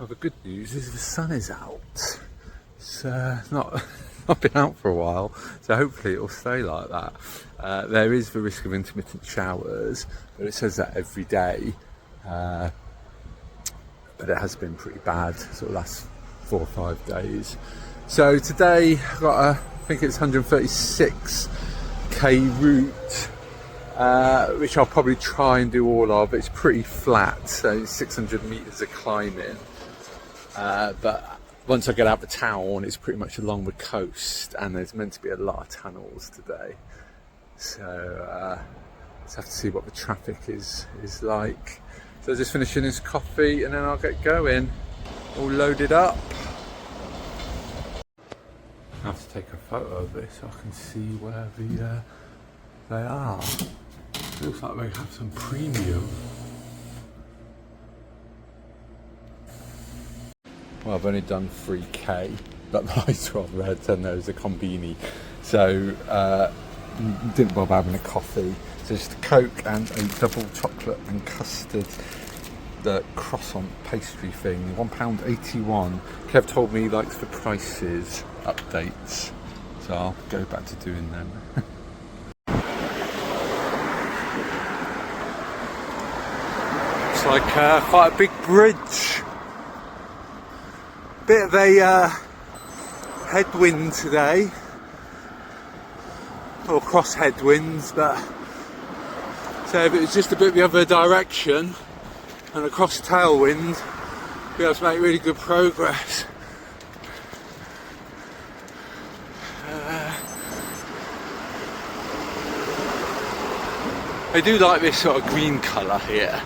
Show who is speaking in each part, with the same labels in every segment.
Speaker 1: Well, the good news is the sun is out. It's not not been out for a while, so hopefully it'll stay like that. There is the risk of intermittent showers, but it says that every day. But it has been pretty bad sort of last 4 or 5 days. So today I've got I think it's 136k route, which I'll probably try and do all of. It's pretty flat, so 600 meters of climbing. But once I get out the town, it's pretty much along the coast, and there's meant to be a lot of tunnels today. So let's have to see what the traffic is like. So just finishing this coffee, and then I'll get going. All loaded up. I have to take a photo of this so I can see where they are. Looks like they have some premium. Well, I've only done 3k, but the lights were on red and there was a konbini, so didn't bother having a coffee. So just a Coke and a double chocolate and custard, the croissant pastry thing, £1.81. Kev told me he likes the prices updates, so I'll go back to doing them. It's like quite a big bridge. Bit of a headwind today, or cross headwinds, but so if it was just a bit the other direction and a cross tailwind, we'd be able to make really good progress. I do like this sort of green colour here.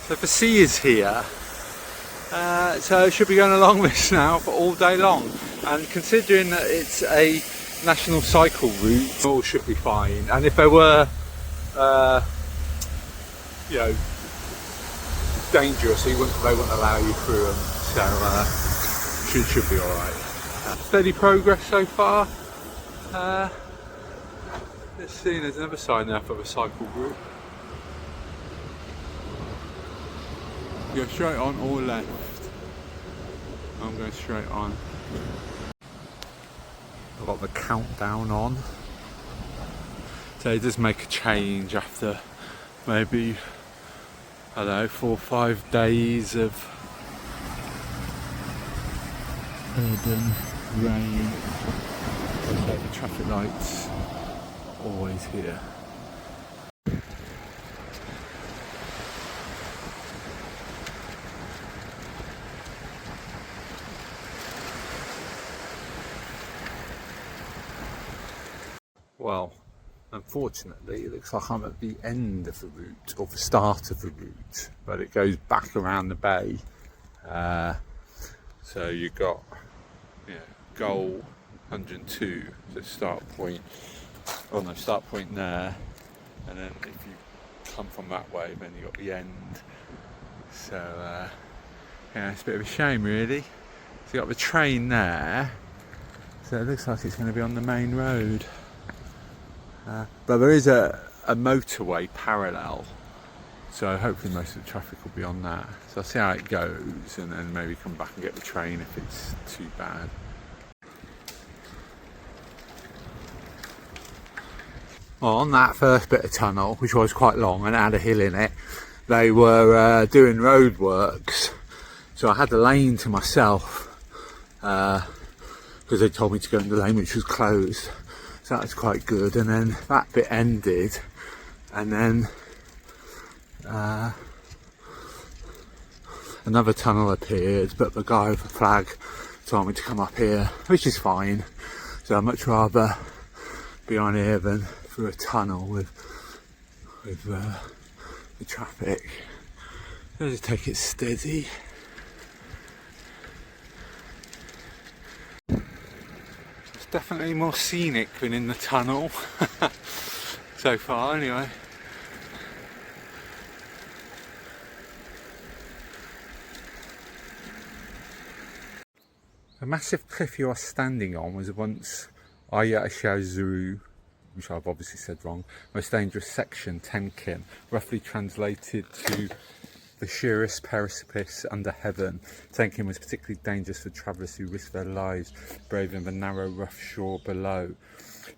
Speaker 1: So the sea is here, so I should be going along this now for all day long, and considering that it's a national cycle route, all should be fine. And if there were dangerous, they wouldn't allow you through them, so should be alright. Steady progress so far. Let's see, there's another sign there for the cycle route. Go straight on or left? I'm going straight on. I've got the countdown on. So it does make a change after maybe, I don't know, 4 or 5 days of urban rain. So the traffic lights always here. Well, unfortunately, it looks like I'm at the end of the route, or the start of the route, but it goes back around the bay. So you've got, goal 102, so start point there, and then if you come from that way, then you've got the end. So, it's a bit of a shame, really. So you've got the train there, so it looks like it's going to be on the main road. But there is a motorway parallel, so hopefully most of the traffic will be on that. So I'll see how it goes, and then maybe come back and get the train if it's too bad. Well, on that first bit of tunnel, which was quite long and had a hill in it, they were doing roadworks, so I had the lane to myself because they told me to go in the lane which was closed. So that was quite good, and then that bit ended, and then another tunnel appeared, but the guy with the flag told me to come up here, which is fine. So I'd much rather be on here than through a tunnel with the traffic. I'll just take it steady. Definitely more scenic than in the tunnel so far, anyway. The massive cliff you are standing on was once Ayashazuru which I've obviously said wrong. Most dangerous section, Tenkin, roughly translated to the sheerest precipice under heaven. Tenkin was particularly dangerous for travellers who risked their lives braving the narrow, rough shore below.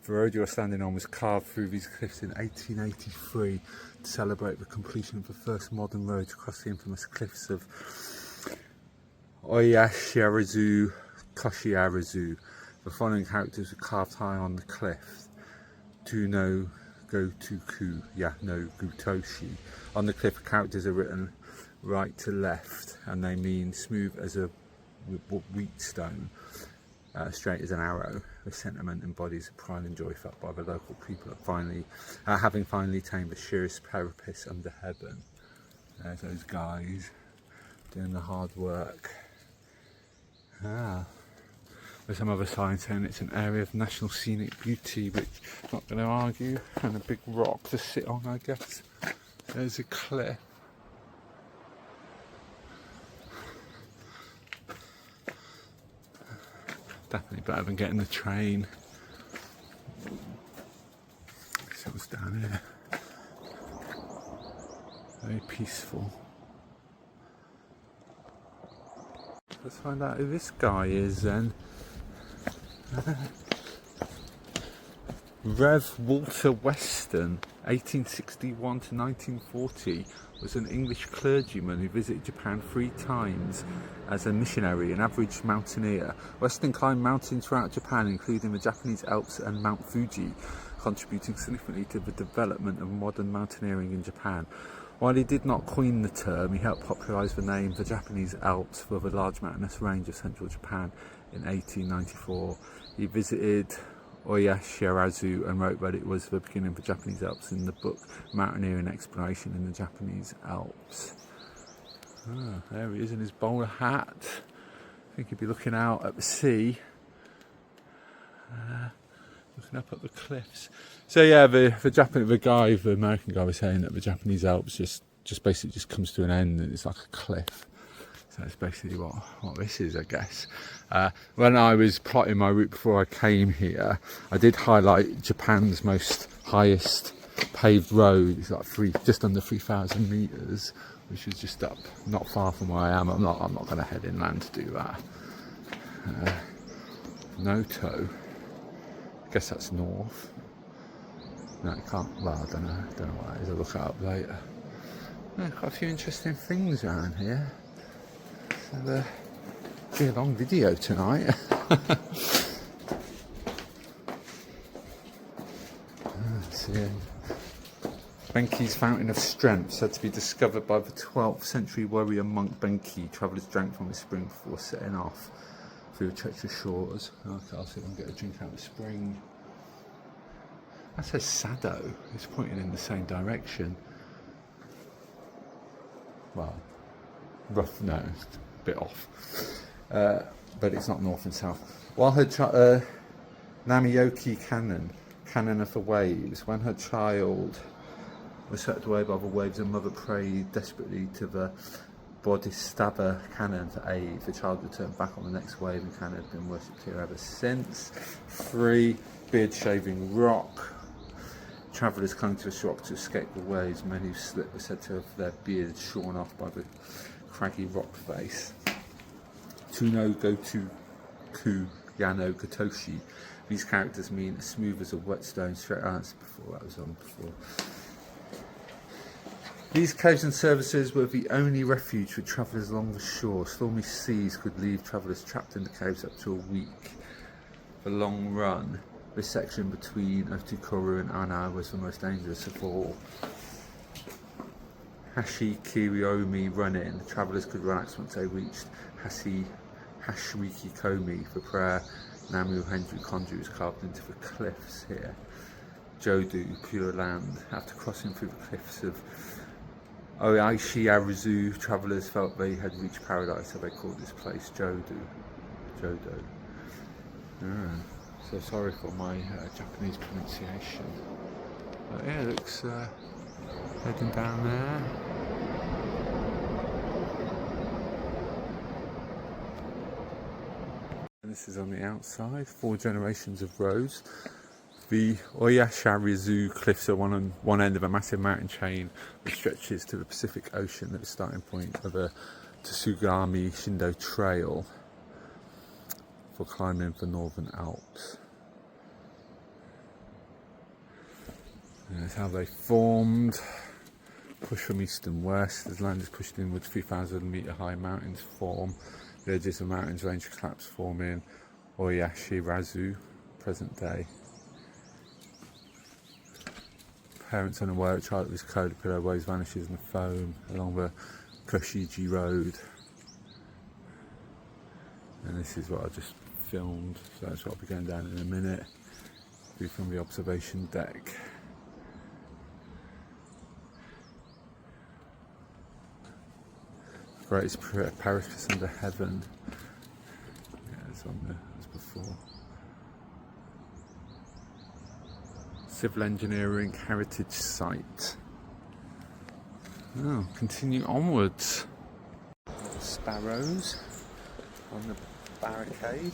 Speaker 1: The road you're standing on was carved through these cliffs in 1883 to celebrate the completion of the first modern road to cross the infamous cliffs of Oyashirazu Koshirazu. The following characters were carved high on the cliff. Tu no Gotoku ya no Gutoshi. On the cliff, characters are written right to left, and they mean smooth as a wheat stone, straight as an arrow. The sentiment embodies the pride and joy felt by the local people at having finally tamed the sheerest precipice under heaven. There's those guys doing the hard work. There's some other signs saying it's an area of national scenic beauty, which I'm not going to argue, and a big rock to sit on, I guess. There's a cliff. Definitely better than getting the train. So it's down here. Very peaceful. Let's find out who this guy is then. Rev Walter Weston, 1861 to 1940, was an English clergyman who visited Japan 3 times as a missionary and average mountaineer. Weston climbed mountains throughout Japan, including the Japanese Alps and Mount Fuji, contributing significantly to the development of modern mountaineering in Japan. While he did not coin the term, he helped popularise the name the Japanese Alps for the large mountainous range of central Japan in 1894. He visited Oyashirazu and wrote that it was the beginning of the Japanese Alps in the book Mountaineering Exploration in the Japanese Alps. There he is in his bowler hat. I think he'd be looking out at the sea, looking up at the cliffs. So yeah, the American guy was saying that the Japanese Alps just basically just comes to an end and it's like a cliff. So that's basically what this is, I guess. When I was plotting my route before I came here, I did highlight Japan's highest paved road. It's like just under 3,000 meters, which is just up, not far from where I am. I'm not going to head inland to do that. Noto. I guess that's north. No, it can't. Well, I don't know what that is. I'll look it up later. Quite a few interesting things around here. So, be a long video tonight. Benki's Fountain of Strength, said to be discovered by the 12th century warrior monk Benki. Travellers drank from the spring before setting off through the treacherous shores. Okay, I'll see if I can get a drink out of the spring. That says Sado. It's pointing in the same direction. Well, rough, no, it's a bit off. But it's not north and south. While her Namiyoki Cannon of the Waves, when her child was swept away by the waves, her mother prayed desperately to the Bodhisattva Cannon for aid. The child returned back on the next wave, and Cannon had been worshipped here ever since. 3. Beard Shaving Rock. Travellers clung to this rock to escape the waves. Many who slipped were said to have their beards shorn off by the craggy rock face. Tuno Gotoku Yano Gotoshi. These characters mean as smooth as a whetstone straight out before. That was on before. These caves and services were the only refuge for travellers along the shore. Stormy seas could leave travellers trapped in the caves up to a week. The long run. This section between Otukuru and Ana was the most dangerous of all. Hashi Kiriomi Run-In. Travellers could relax once they reached Hashiriki Komi for prayer. Namu Hendru Konju was carved into the cliffs here. Jodu, Pure Land. After crossing through the cliffs of Oishiyarizu, travellers felt they had reached paradise, so they called this place Jodo. So sorry for my Japanese pronunciation. But yeah, it looks heading down there. And this is on the outside. 4 generations of roads. The Oyasharizu cliffs are on one end of a massive mountain chain which stretches to the Pacific Ocean at the starting point of a Tsugami Shindo trail for climbing the Northern Alps. And that's how they formed. Push from east and west as land is pushed inwards, 3,000 metre high mountains form. The edges of mountains range collapse, forming Oyashirazu, present day. Parents unaware a child with code pillar waves vanishes in the foam along the Koshiji Road. And this is what I just filmed, so that's what I'll be going down in a minute. View from the observation deck. Greatest parish under heaven. Yeah, it's on there as before. Civil engineering heritage site. Oh, continue onwards. Sparrows on the barricade.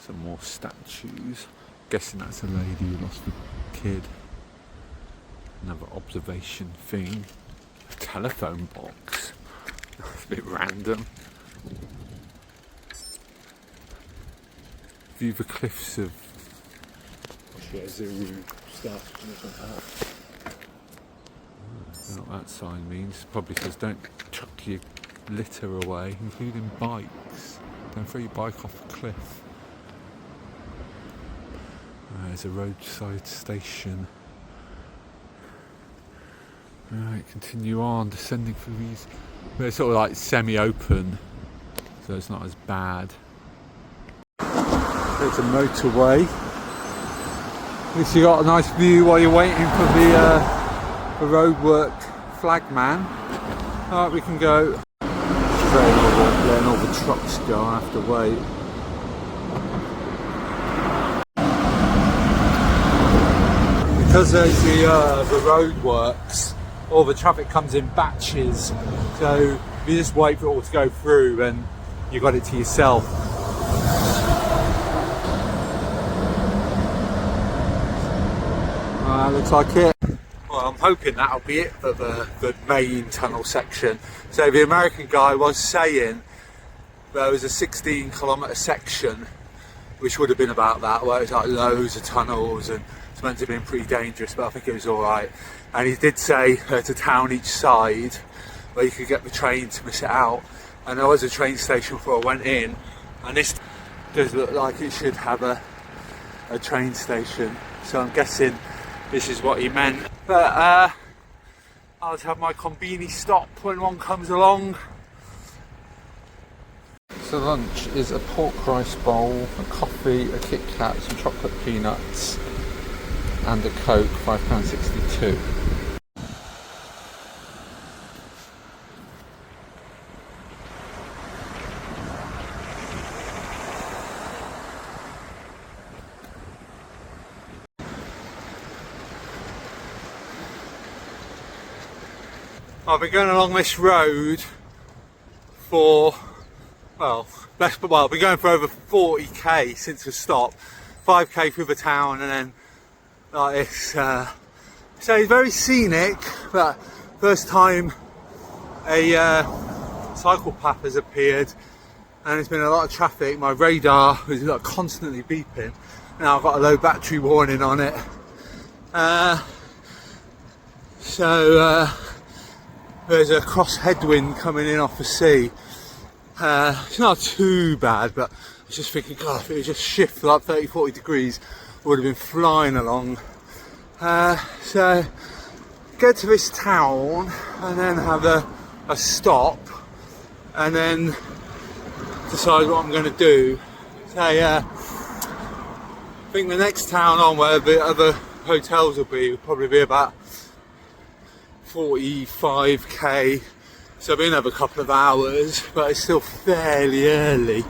Speaker 1: Some more statues. Guessing that's a lady who lost a kid. Another observation thing. A telephone box. That's a bit random. View the cliffs of Zuru stuff. I don't know what that sign means. Probably says don't chuck your litter away, including bikes. Don't throw your bike off a cliff. There's a roadside station. Right, continue on, descending through these. They're sort of like semi-open, so it's not as bad. There's a motorway. At least you got a nice view while you're waiting for the roadwork flagman. Alright, we can go. Letting all the trucks go, I have to wait. Because there's the roadworks, all the traffic comes in batches, so you just wait for it all to go through and you got it to yourself. Looks like it. Well, I'm hoping that'll be it for the main tunnel section. So the American guy was saying there was a 16-kilometre section which would have been about that, where it's like loads of tunnels and it's meant to have been pretty dangerous, but I think it was alright. And he did say there's a town each side where you could get the train to miss it out, and there was a train station before I went in, and this does look like it should have a train station, so I'm guessing this is what he meant. But I'll just have my konbini stop when one comes along. So lunch is a pork rice bowl, a coffee, a Kit Kat, some chocolate peanuts and a Coke, £5.62. I've been going along this road for, we've been going for over 40k since the stop, 5k through the town and then like this. So it's very scenic, but first time a cycle path has appeared and there's been a lot of traffic. My radar is like constantly beeping. Now I've got a low battery warning on it. There's a cross headwind coming in off the sea. It's not too bad, but I was just thinking, God, if it would just shift for like 30-40 degrees, I would have been flying along. So, get to this town and then have a stop and then decide what I'm going to do. So, I think the next town on where the other hotels will probably be about 45k, so it'll be another couple of hours, but it's still fairly early,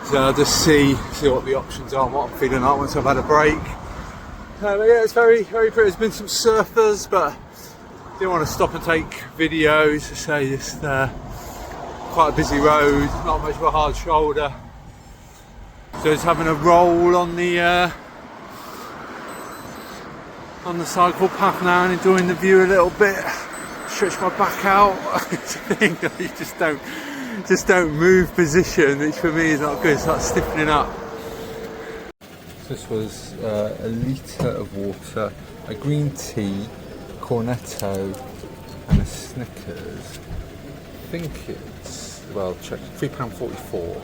Speaker 1: so I'll just see what the options are and what I'm feeling like once I've had a break. But yeah, it's very pretty. There's been some surfers, but I didn't want to stop and take videos, so just quite a busy road, not much of a hard shoulder. So just having a roll on the cycle path now and enjoying the view a little bit. Stretch my back out. You just don't move position, which for me is not good. It's like stiffening up. This was a litre of water, a green tea, cornetto, and a Snickers. I think it's, well, check, £3.44.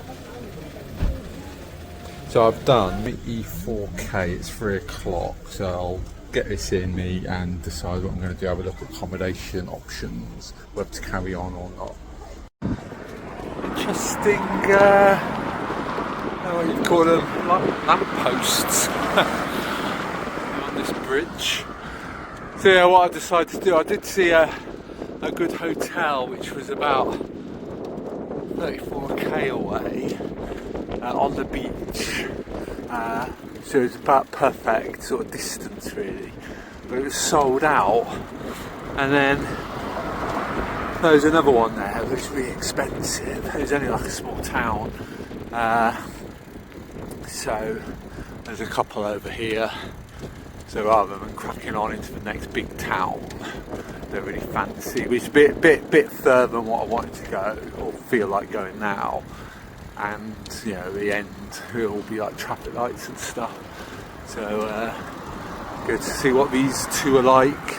Speaker 1: So I've done E4K, it's 3 o'clock, so I'll get this in me and decide what I'm going to do. Have a look at accommodation options, whether to carry on or not. Interesting, what you call them, lampposts on this bridge. So yeah, what I decided to do, I did see a good hotel which was about 34k away on the beach. So it was about perfect sort of distance really, but it was sold out. And then there was another one there which was really expensive. It was only like a small town, so there's a couple over here. So rather than cracking on into the next big town, they're really fancy, which is a bit further than what I wanted to go or feel like going now. And you know, at the end it will be like traffic lights and stuff. So good to see what these two are like.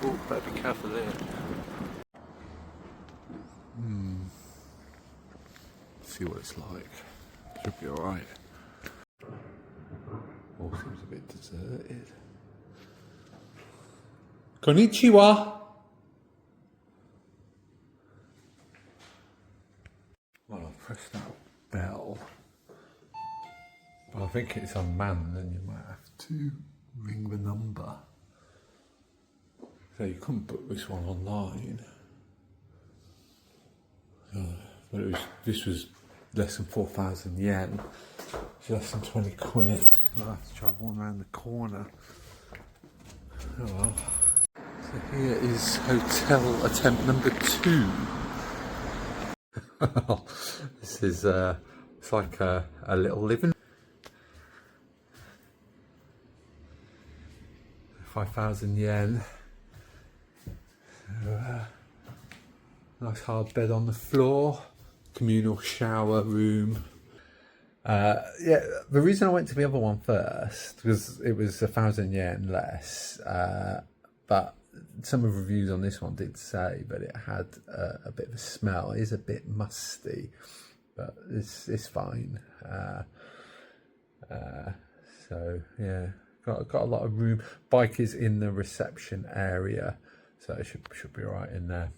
Speaker 1: Oh, better be careful there. See what it's like. Should be alright. Oh, seems a bit deserted. Konnichiwa. Well, I'll press that bell. But I think it's unmanned, then you might have to ring the number. So you couldn't book this one online. But this was less than 4,000 yen. It's less than 20 quid. I'll have to drive one around the corner. Oh well. So here is hotel attempt number 2. This is it's like a little living. 5,000 yen. So, nice hard bed on the floor. Communal shower room. Yeah, the reason I went to the other one first was it was 1,000 yen less, but some of the reviews on this one did say that it had a bit of a smell. It is a bit musty, but it's fine. So yeah, got a lot of room. Bike is in the reception area, so it should be all right in there.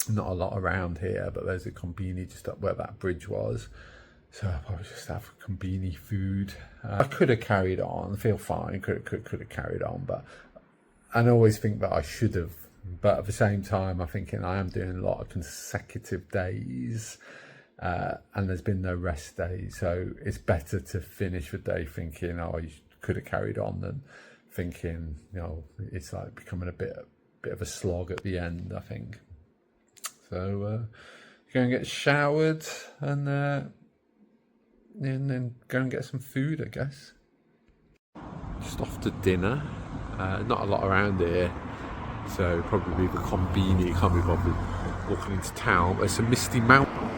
Speaker 1: Not a lot around here, but there's a konbini just up where that bridge was. So I'll probably just have konbini food. I could have carried on, feel fine, could have carried on, but I always think that I should have. But at the same time, I'm thinking I am doing a lot of consecutive days, and there's been no rest days. So it's better to finish the day thinking, oh, you could have carried on, than thinking, you know, it's like becoming a bit of a slog at the end, I think. So go and get showered and then go and get some food, I guess. Just off to dinner. Not a lot around here, so probably the konbini. Can't be bothered walking into town. There's some misty mountains.